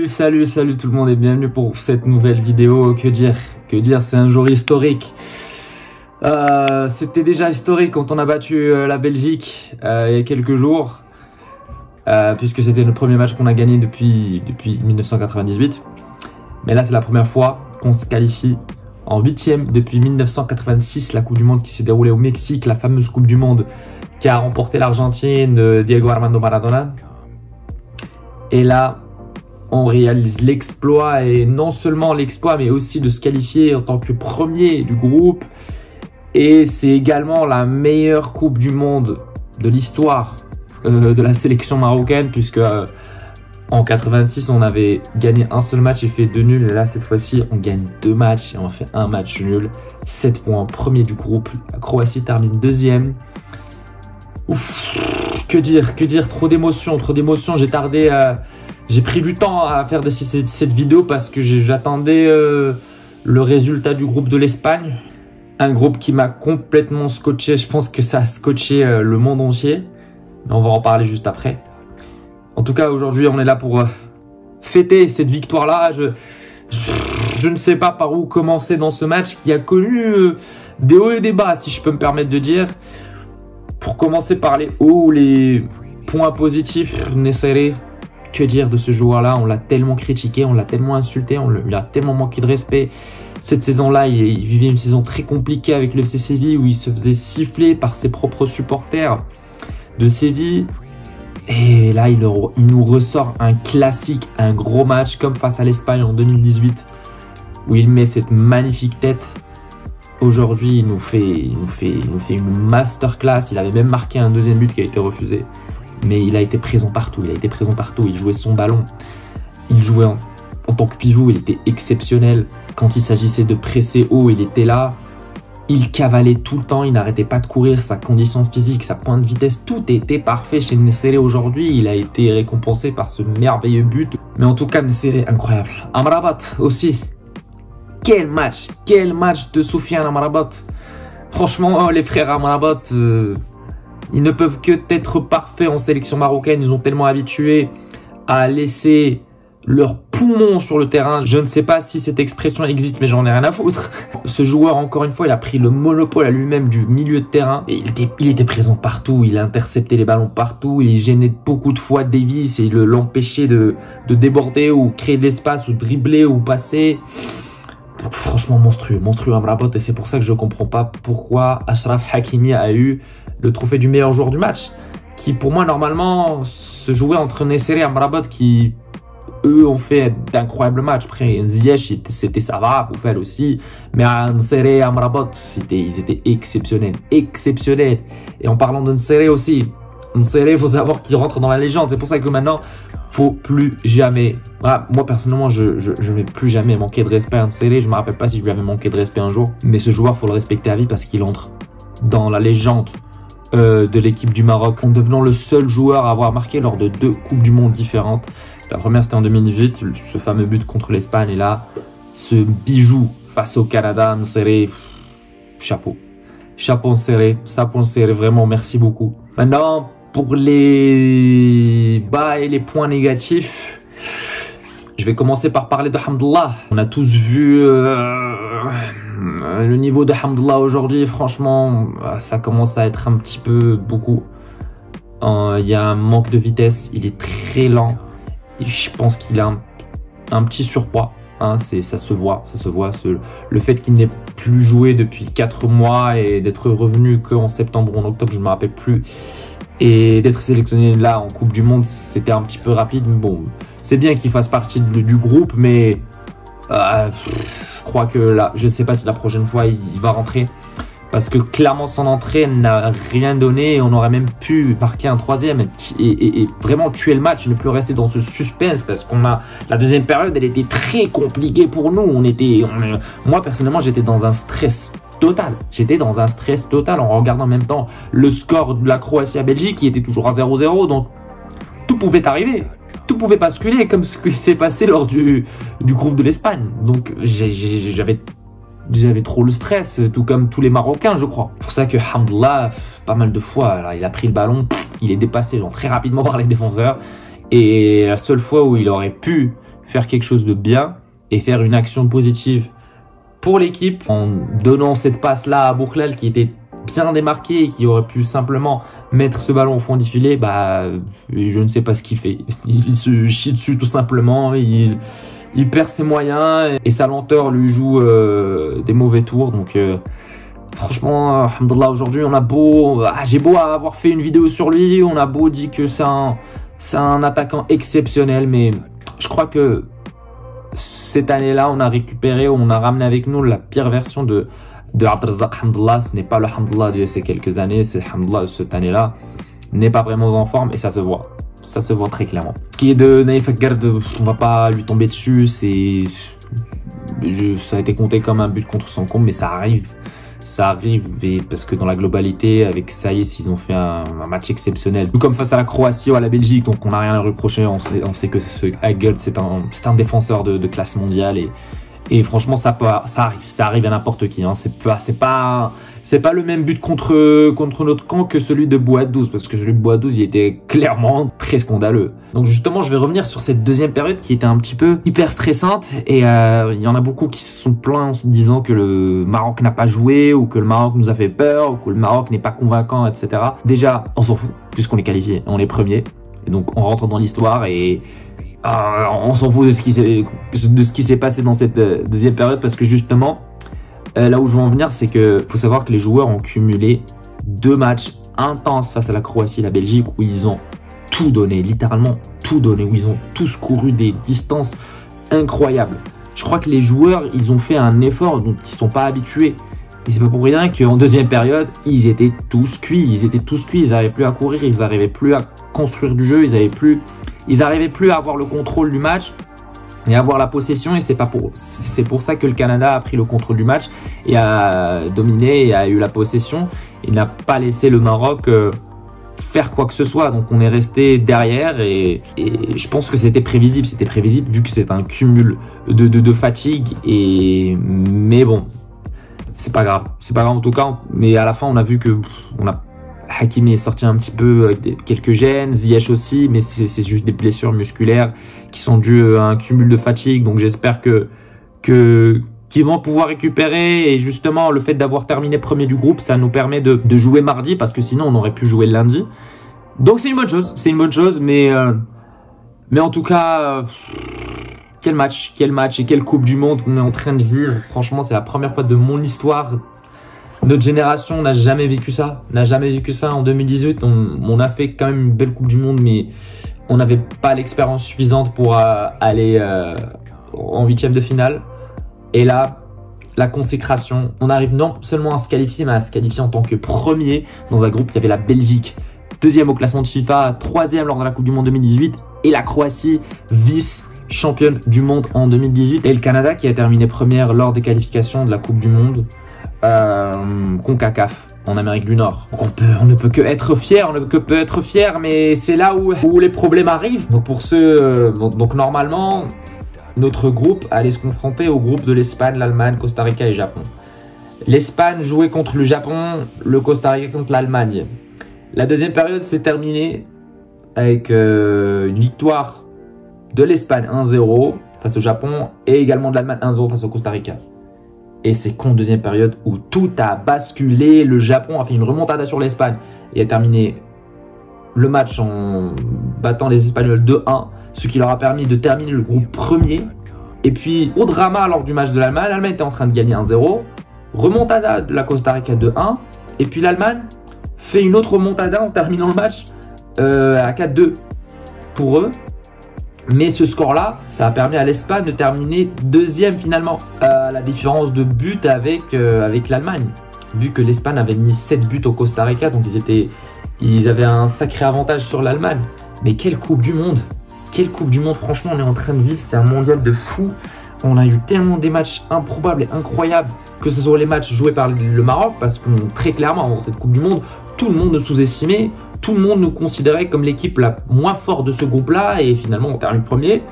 Salut tout le monde et bienvenue pour cette nouvelle vidéo. Que dire, c'est un jour historique. C'était déjà historique quand on a battu la Belgique il y a quelques jours, puisque c'était le premier match qu'on a gagné depuis 1998. Mais là c'est la première fois qu'on se qualifie en 8e depuis 1986, la Coupe du Monde qui s'est déroulée au Mexique, la fameuse Coupe du Monde qui a remporté l'Argentine de Diego Armando Maradona. Et là, on réalise l'exploit, et non seulement l'exploit, mais aussi de se qualifier en tant que premier du groupe. Et c'est également la meilleure Coupe du Monde de l'histoire de la sélection marocaine, puisque en 86, on avait gagné un seul match et fait 2 nuls. Et là, cette fois-ci, on gagne 2 matchs et on fait un match nul. 7 points, premier du groupe. La Croatie termine 2e. Ouf, que dire, trop d'émotions. J'ai pris du temps à faire cette vidéo parce que j'attendais le résultat du groupe de l'Espagne. Un groupe qui m'a complètement scotché. Je pense que ça a scotché le monde entier. Mais on va en parler juste après. En tout cas, aujourd'hui, on est là pour fêter cette victoire-là. Je ne sais pas par où commencer dans ce match qui a connu des hauts et des bas, si je peux me permettre de dire. Pour commencer par les hauts, les points positifs, נסيري. Que dire de ce joueur-là? On l'a tellement critiqué, on l'a tellement insulté, on lui a tellement manqué de respect. Cette saison-là, il vivait une saison très compliquée avec le FC Séville où il se faisait siffler par ses propres supporters de Séville. Et là, il nous ressort un classique, un gros match comme face à l'Espagne en 2018 où il met cette magnifique tête. Aujourd'hui, il nous fait une masterclass. Il avait même marqué un deuxième but qui a été refusé. Mais il a été présent partout, il jouait son ballon. Il jouait en tant que pivot, il était exceptionnel. Quand il s'agissait de presser haut, il était là. Il cavalait tout le temps, il n'arrêtait pas de courir. Sa condition physique, sa pointe de vitesse, tout était parfait chez Nesيري aujourd'hui. Il a été récompensé par ce merveilleux but. Mais en tout cas, Nesيري, incroyable. Amrabat aussi. Quel match de Soufiane Amrabat. Franchement, les frères Amrabat... ils ne peuvent que être parfaits en sélection marocaine. Ils ont tellement habitué à laisser leurs poumons sur le terrain. Je ne sais pas si cette expression existe, mais j'en ai rien à foutre. Ce joueur, encore une fois, il a pris le monopole à lui-même du milieu de terrain. Et il était présent partout. Il a intercepté les ballons partout. Il gênait beaucoup de fois Davis et l'empêchait de déborder ou créer de l'espace ou dribbler ou passer. Donc, franchement, monstrueux Amrabat. Et c'est pour ça que je ne comprends pas pourquoi Achraf Hakimi a eu le trophée du meilleur joueur du match, qui pour moi normalement se jouait entre Nesيري et Amrabat, qui eux ont fait d'incroyables matchs. Après Ziyech, c'était ça va, Boufal aussi, mais Nesيري et Amrabat, ils étaient exceptionnels. Et en parlant de Nesيري aussi, Nesيري, il faut savoir qu'il rentre dans la légende. C'est pour ça que maintenant, faut plus jamais. Voilà, moi personnellement, je ne vais plus jamais manquer de respect à Nesيري. Je me rappelle pas si je lui avais manqué de respect un jour, mais ce joueur, faut le respecter à vie parce qu'il entre dans la légende de l'équipe du Maroc, en devenant le seul joueur à avoir marqué lors de 2 Coupes du Monde différentes. La première c'était en 2018, ce fameux but contre l'Espagne, et là, ce bijou face au Canada, Nesيري, chapeau Nesيrي, vraiment merci beaucoup. Maintenant, pour les bas et les points négatifs, je vais commencer par parler de Hamdallah. On a tous vu le niveau de Hamdallah aujourd'hui. Franchement, ça commence à être un petit peu beaucoup. Il y a un manque de vitesse. Il est très lent. Et je pense qu'il a un petit surpoids. Hein, ça se voit. Le fait qu'il n'ait plus joué depuis 4 mois et d'être revenu qu'en septembre ou en octobre, je ne me rappelle plus. Et d'être sélectionné là en Coupe du Monde, c'était un petit peu rapide. Bon, c'est bien qu'il fasse partie du groupe, mais je crois que là, je ne sais pas si la prochaine fois il va rentrer, parce que clairement son entrée n'a rien donné. On aurait même pu marquer un 3e et vraiment tuer le match, ne plus rester dans ce suspense, parce qu'on a la deuxième période, elle était très compliquée pour nous. Moi personnellement, j'étais dans un stress total. En regardant en même temps le score de la Croatie à Belgique qui était toujours à 0-0. Donc tout pouvait arriver. Tout pouvait basculer comme ce qui s'est passé lors du groupe de l'Espagne. Donc j'avais trop le stress, tout comme tous les Marocains, je crois. C'est pour ça que Hamdallah, pas mal de fois, là, il a pris le ballon, il est dépassé très rapidement par les défenseurs. Et la seule fois où il aurait pu faire quelque chose de bien et faire une action positive pour l'équipe en donnant cette passe-là à Bouchlal qui était bien démarqué et qui aurait pu simplement mettre ce ballon au fond du filet. Bah, je ne sais pas ce qu'il fait. Il se chie dessus tout simplement. Il perd ses moyens et sa lenteur lui joue des mauvais tours. Donc, franchement, alhamdoulilah, aujourd'hui, on a beau, j'ai beau avoir fait une vidéo sur lui, on a beau dire que c'est un attaquant exceptionnel, mais je crois que cette année-là, on a récupéré, on a ramené avec nous la pire version de Abdelrazak. Alhamdoulilah, ce n'est pas le Alhamdoulilah de ces quelques années, c'est Alhamdoulilah de cette année-là, n'est pas vraiment en forme et ça se voit. Ça se voit très clairement. Ce qui est de Naïf Aguerd, on va pas lui tomber dessus, ça a été compté comme un but contre son compte, mais ça arrive. Ça arrive et parce que dans la globalité, avec Saïs, ils ont fait un match exceptionnel. Tout comme face à la Croatie ou à la Belgique, donc on n'a rien à reprocher. On sait que ce Aguerd, c'est un défenseur de classe mondiale et franchement, ça arrive à n'importe qui. Hein. C'est pas le même but contre notre camp que celui de Bouaddouz, parce que celui de Bouaddouz, il était clairement très scandaleux. Donc justement, je vais revenir sur cette deuxième période qui était un petit peu hyper stressante et il y en a beaucoup qui se sont plaints en se disant que le Maroc n'a pas joué ou que le Maroc nous a fait peur ou que le Maroc n'est pas convaincant, etc. Déjà, on s'en fout puisqu'on est qualifié, on est premier et donc on rentre dans l'histoire et on s'en fout de ce qui s'est passé dans cette deuxième période parce que justement, là où je veux en venir, c'est que faut savoir que les joueurs ont cumulé 2 matchs intenses face à la Croatie et la Belgique où ils ont tout donné, littéralement tout donné, où ils ont tous couru des distances incroyables. Je crois que les joueurs, ils ont fait un effort dont ils ne sont pas habitués. Et c'est pas pour rien qu'en deuxième période, ils étaient tous cuits. Ils n'arrivaient plus à courir, ils n'arrivaient plus à construire du jeu, ils n'arrivaient plus à avoir le contrôle du match et avoir la possession. Et c'est pour ça que le Canada a pris le contrôle du match et a dominé et a eu la possession. Il n'a pas laissé le Maroc faire quoi que ce soit. Donc on est resté derrière et je pense que c'était prévisible. C'était prévisible vu que c'est un cumul de fatigue. Mais bon, c'est pas grave. C'est pas grave en tout cas. Mais à la fin, on a vu que Hakimi est sorti un petit peu avec quelques gènes, Ziyech aussi, mais c'est juste des blessures musculaires qui sont dues à un cumul de fatigue. Donc j'espère qu'ils vont pouvoir récupérer. Et justement, le fait d'avoir terminé premier du groupe, ça nous permet de jouer mardi parce que sinon on aurait pu jouer le lundi. Donc c'est une bonne chose. C'est une bonne chose, mais en tout cas, quel match et quelle Coupe du Monde qu'on est en train de vivre. Franchement, c'est la première fois de mon histoire. Notre génération n'a jamais vécu ça. En 2018, on a fait quand même une belle Coupe du Monde, mais on n'avait pas l'expérience suffisante pour aller en 8e de finale. Et là, la consécration, on arrive non seulement à se qualifier, mais à se qualifier en tant que premier dans un groupe. Il y avait la Belgique, 2e au classement de FIFA, 3e lors de la Coupe du Monde 2018, et la Croatie, vice-championne du monde en 2018. Et le Canada qui a terminé première lors des qualifications de la Coupe du Monde. CONCACAF en Amérique du Nord. Donc on ne peut que être fier, mais c'est là où les problèmes arrivent. Donc pour donc normalement, notre groupe allait se confronter au groupe de l'Espagne, l'Allemagne, Costa Rica et Japon. L'Espagne jouait contre le Japon, le Costa Rica contre l'Allemagne. La deuxième période s'est terminée avec une victoire de l'Espagne 1-0 face au Japon et également de l'Allemagne 1-0 face au Costa Rica. Et c'est qu'en deuxième période où tout a basculé. Le Japon a fait une remontada sur l'Espagne et a terminé le match en battant les Espagnols 2-1, ce qui leur a permis de terminer le groupe premier. Et puis, au drama lors du match de l'Allemagne, l'Allemagne était en train de gagner 1-0. Remontada de la Costa Rica 2-1. Et puis l'Allemagne fait une autre remontada en terminant le match à 4-2 pour eux. Mais ce score-là, ça a permis à l'Espagne de terminer deuxième finalement. La différence de but avec l'Allemagne. Vu que l'Espagne avait mis 7 buts au Costa Rica, donc ils avaient un sacré avantage sur l'Allemagne. Mais quelle Coupe du Monde! Quelle Coupe du Monde, franchement, on est en train de vivre, c'est un mondial de fou. On a eu tellement des matchs improbables et incroyables, que ce soit les matchs joués par le Maroc, parce que très clairement, dans cette Coupe du Monde, tout le monde nous sous-estimait. Tout le monde nous considérait comme l'équipe la moins forte de ce groupe-là et finalement on termine premier.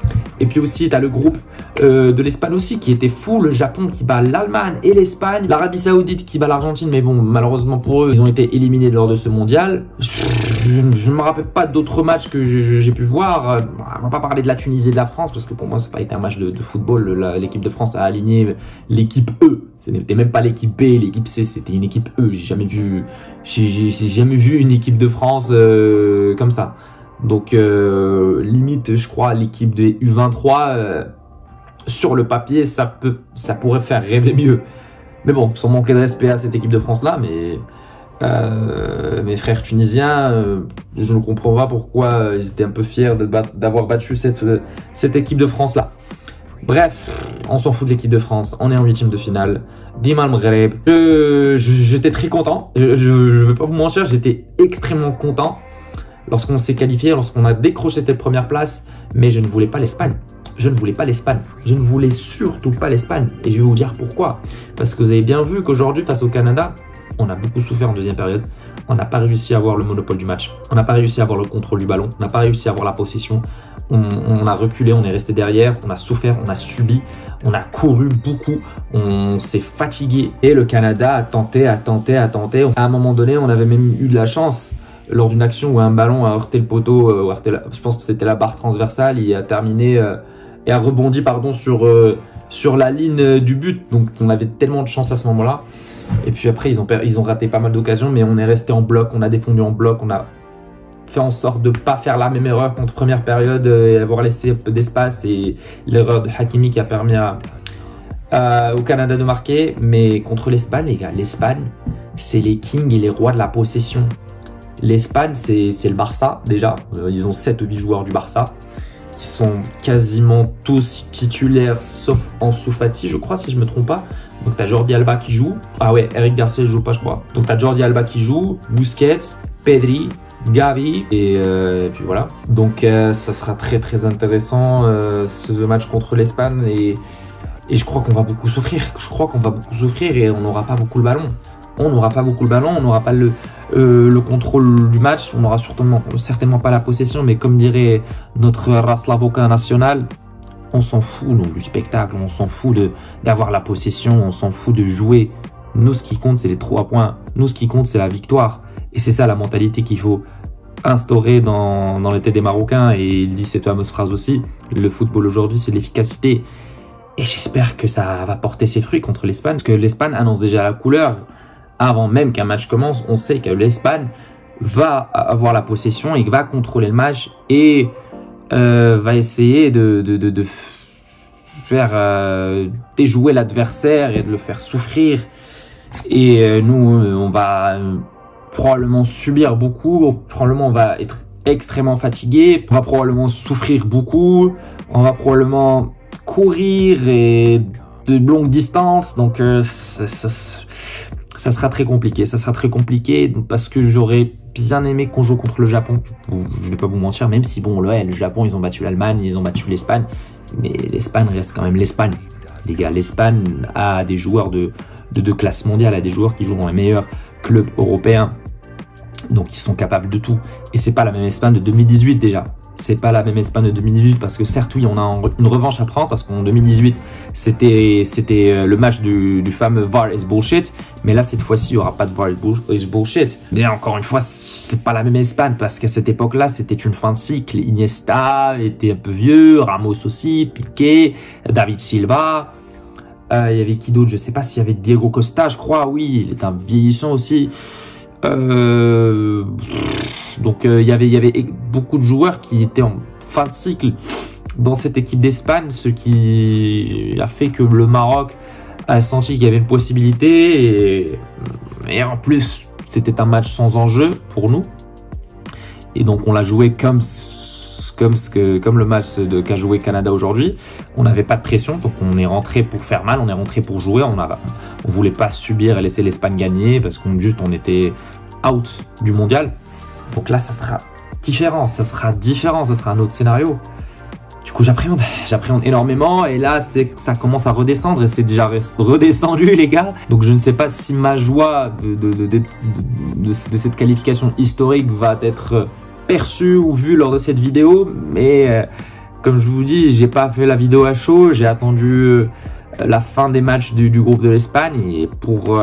Et puis aussi tu as le groupe de l'Espagne aussi qui était fou, le Japon qui bat l'Allemagne et l'Espagne, l'Arabie Saoudite qui bat l'Argentine, mais bon malheureusement pour eux ils ont été éliminés lors de ce mondial. je ne me rappelle pas d'autres matchs que j'ai pu voir. On va pas parler de la Tunisie et de la France parce que pour moi, c'est pas été un match de football. L'équipe de France a aligné l'équipe E. Ce n'était même pas l'équipe B, l'équipe C, c'était une équipe E. J'ai jamais vu une équipe de France comme ça. Donc limite, je crois, l'équipe des U23 sur le papier, ça pourrait faire rêver mieux. Mais bon, sans manquer de respect à cette équipe de France là, mais mes frères tunisiens, je ne comprends pas pourquoi ils étaient un peu fiers d'avoir battu cette équipe de France là. Bref, on s'en fout de l'équipe de France, on est en 8e de finale. Dima Maghreb, j'étais très content, je ne vais pas vous mentir, j'étais extrêmement content lorsqu'on s'est qualifié, lorsqu'on a décroché cette première place, mais je ne voulais pas l'Espagne. Je ne voulais pas l'Espagne. Je ne voulais surtout pas l'Espagne. Et je vais vous dire pourquoi. Parce que vous avez bien vu qu'aujourd'hui, face au Canada, on a beaucoup souffert en deuxième période. On n'a pas réussi à avoir le monopole du match. On n'a pas réussi à avoir le contrôle du ballon. On n'a pas réussi à avoir la possession. On a reculé, on est resté derrière. On a souffert, on a subi. On a couru beaucoup. On s'est fatigué. Et le Canada a tenté. À un moment donné, on avait même eu de la chance lors d'une action où un ballon a heurté le poteau. Je pense que c'était la barre transversale. Il a terminé et a rebondi sur la ligne du but. Donc on avait tellement de chance à ce moment-là. Et puis après, ils ont raté pas mal d'occasions, mais on est resté en bloc, on a défendu en bloc, on a fait en sorte de ne pas faire la même erreur contre première période et avoir laissé un peu d'espace. Et l'erreur de Hakimi qui a permis au Canada de marquer. Mais contre l'Espagne, les gars, l'Espagne, c'est les kings et les rois de la possession. L'Espagne, c'est le Barça déjà. Ils ont 7 ou 8 joueurs du Barça qui sont quasiment tous titulaires, sauf Ansu Fati, je crois, si je ne me trompe pas. Donc, tu as Jordi Alba qui joue. Ah ouais, Eric Garcia ne joue pas, je crois. Donc, tu as Jordi Alba qui joue, Busquets, Pedri, Gavi. Et puis voilà. Donc, ça sera très, très intéressant ce match contre l'Espagne. Et je crois qu'on va beaucoup souffrir. Et on n'aura pas beaucoup le ballon. On n'aura pas le contrôle du match. On n'aura certainement pas la possession. Mais comme dirait notre Raslavoka national, on s'en fout nous, du spectacle, on s'en fout d'avoir la possession, on s'en fout de jouer. Nous, ce qui compte, c'est les 3 points. Nous, ce qui compte, c'est la victoire. Et c'est ça la mentalité qu'il faut instaurer dans la tête des Marocains. Et il dit cette fameuse phrase aussi, le football aujourd'hui, c'est l'efficacité. Et j'espère que ça va porter ses fruits contre l'Espagne. Parce que l'Espagne annonce déjà la couleur. Avant même qu'un match commence, on sait que l'Espagne va avoir la possession et va contrôler le match et va essayer de faire déjouer l'adversaire et de le faire souffrir. Et nous, on va probablement subir beaucoup, probablement on va être extrêmement fatigué, on va probablement souffrir beaucoup, on va probablement courir et de longues distances. Donc ça sera très compliqué. Ça sera très compliqué parce que j'aurais bien aimé qu'on joue contre le Japon. Je vais pas vous mentir, même si bon, le Japon, ils ont battu l'Allemagne, ils ont battu l'Espagne. Mais l'Espagne reste quand même l'Espagne. Les gars, l'Espagne a des joueurs de classe mondiale, a des joueurs qui jouent dans les meilleurs clubs européens. Donc, ils sont capables de tout. Et c'est pas la même Espagne de 2018 déjà. C'est pas la même Espagne de 2018 parce que certes, oui, on a une revanche à prendre parce qu'en 2018, c'était le match du fameux VAR is bullshit. Mais là, cette fois-ci, il n'y aura pas de VAR is bullshit. Mais encore une fois, c'est pas la même Espagne parce qu'à cette époque-là, c'était une fin de cycle. Iniesta était un peu vieux, Ramos aussi, Piqué, David Silva. Il y avait qui d'autre? Je sais pas s'il y avait Diego Costa, je crois. Oui, il est un vieillissant aussi. Donc il y avait beaucoup de joueurs qui étaient en fin de cycle dans cette équipe d'Espagne, ce qui a fait que le Maroc a senti qu'il y avait une possibilité et en plus c'était un match sans enjeu pour nous et donc on l'a joué comme le match qu'a joué Canada aujourd'hui. On n'avait pas de pression, donc on est rentré pour faire mal, on est rentré pour jouer. On voulait pas subir et laisser l'Espagne gagner parce qu'on était out du mondial. Donc là, ça sera différent, ça sera un autre scénario. Du coup, j'appréhende énormément et là, ça commence à redescendre et c'est déjà redescendu, les gars. Donc, je ne sais pas si ma joie de cette qualification historique va être perçue ou vue lors de cette vidéo, mais comme je vous dis, j'ai pas fait la vidéo à chaud, j'ai attendu la fin des matchs du groupe de l'Espagne et pour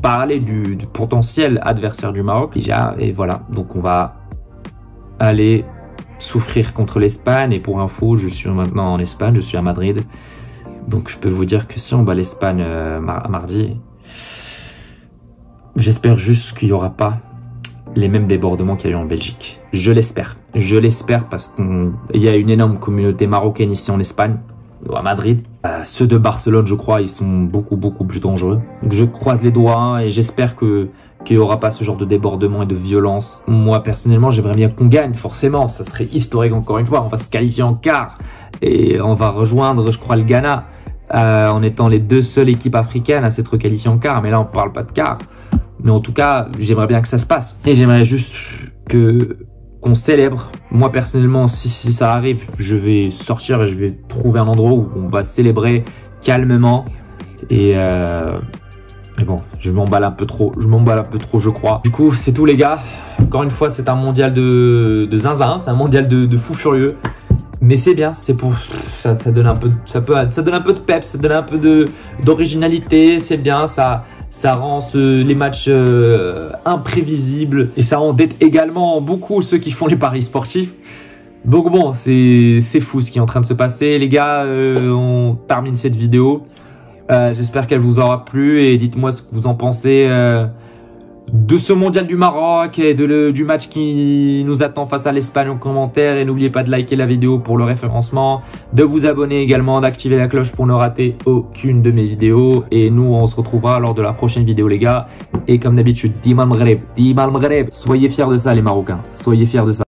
parler du potentiel adversaire du Maroc déjà, et voilà, donc on va aller souffrir contre l'Espagne. Et pour info, je suis maintenant en Espagne, je suis à Madrid. Donc je peux vous dire que si on bat l'Espagne mardi, j'espère juste qu'il n'y aura pas les mêmes débordements qu'il y a eu en Belgique. Je l'espère. Je l'espère parce qu'il y a une énorme communauté marocaine ici en Espagne, ou à Madrid. Ceux de Barcelone, je crois, ils sont beaucoup plus dangereux. Donc je croise les doigts et j'espère qu'il n'y aura pas ce genre de débordement et de violence. Moi, personnellement, j'aimerais bien qu'on gagne, forcément. Ça serait historique encore une fois. On va se qualifier en quart et on va rejoindre, je crois, le Ghana en étant les deux seules équipes africaines à s'être qualifiées en quart. Mais là, on ne parle pas de quart. Mais en tout cas, j'aimerais bien que ça se passe. Et j'aimerais juste qu'on célèbre. Moi, personnellement, si ça arrive, je vais sortir et je vais trouver un endroit où on va célébrer calmement. Et bon, je m'emballe un peu trop, je crois. Du coup, c'est tout, les gars. Encore une fois, c'est un mondial de zinzin. C'est un mondial de fou furieux. Mais c'est bien, c'est pour ça donne un peu, ça donne un peu de peps, ça donne un peu d'originalité. C'est bien, ça rend les matchs imprévisibles et ça endette également beaucoup ceux qui font les paris sportifs. Donc bon, c'est fou ce qui est en train de se passer. Les gars, on termine cette vidéo. J'espère qu'elle vous aura plu et dites-moi ce que vous en pensez de ce mondial du Maroc et du match qui nous attend face à l'Espagne en commentaire. Et n'oubliez pas de liker la vidéo pour le référencement, de vous abonner également, d'activer la cloche pour ne rater aucune de mes vidéos. Et nous, on se retrouvera lors de la prochaine vidéo, les gars. Et comme d'habitude, Dima Maghreb, soyez fiers de ça, les Marocains. Soyez fiers de ça.